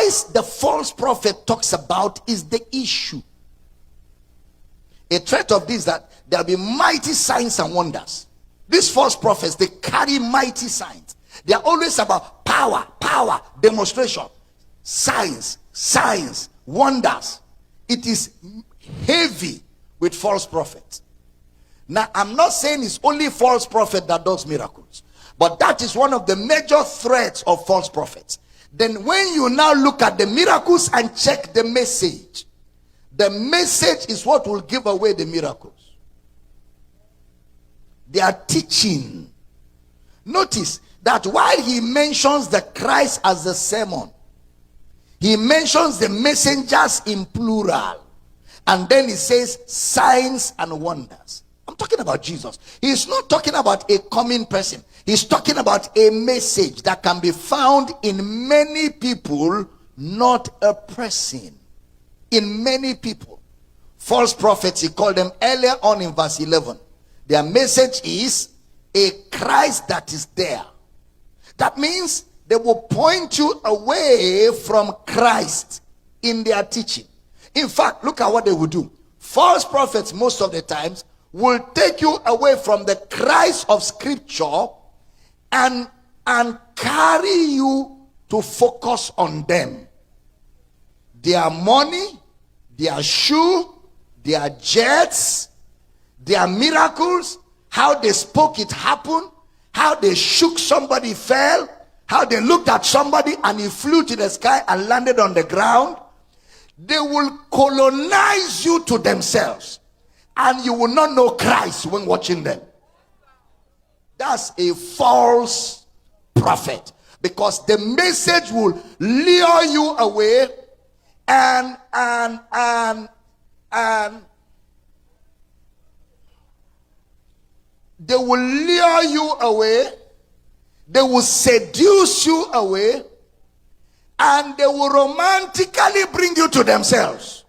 Christ the false prophet talks about is the issue. A threat of this, that there'll be mighty signs and wonders. These false prophets, they carry mighty signs. They are always about power, demonstration, signs, wonders. It is heavy with false prophets. Now, I'm not saying it's only false prophet that does miracles, but that is one of the major threats of false prophets. Then when you now look at the miracles and check the message is what will give away the miracles. They are teaching. Notice that while he mentions the Christ as the sermon, he mentions the messengers in plural. And then he says signs and wonders. I'm talking about Jesus. He's not talking about a coming person. He's talking about a message that can be found in many people, not a person. In many people. False prophets, he called them earlier on in verse 11. Their message is a Christ that is there. That means they will point you away from Christ in their teaching. In fact, look at what they will do. False prophets, most of the times, will take you away from the Christ of Scripture and carry you to focus on them. Their money, their shoe, their jets, their miracles, how they spoke it happened, how they shook somebody fell, how they looked at somebody and he flew to the sky and landed on the ground. They will colonize you to themselves, and you will not know Christ when watching them. That's a false prophet, because the message will lure you away and they will lure you away, they will seduce you away, and they will romantically bring you to themselves.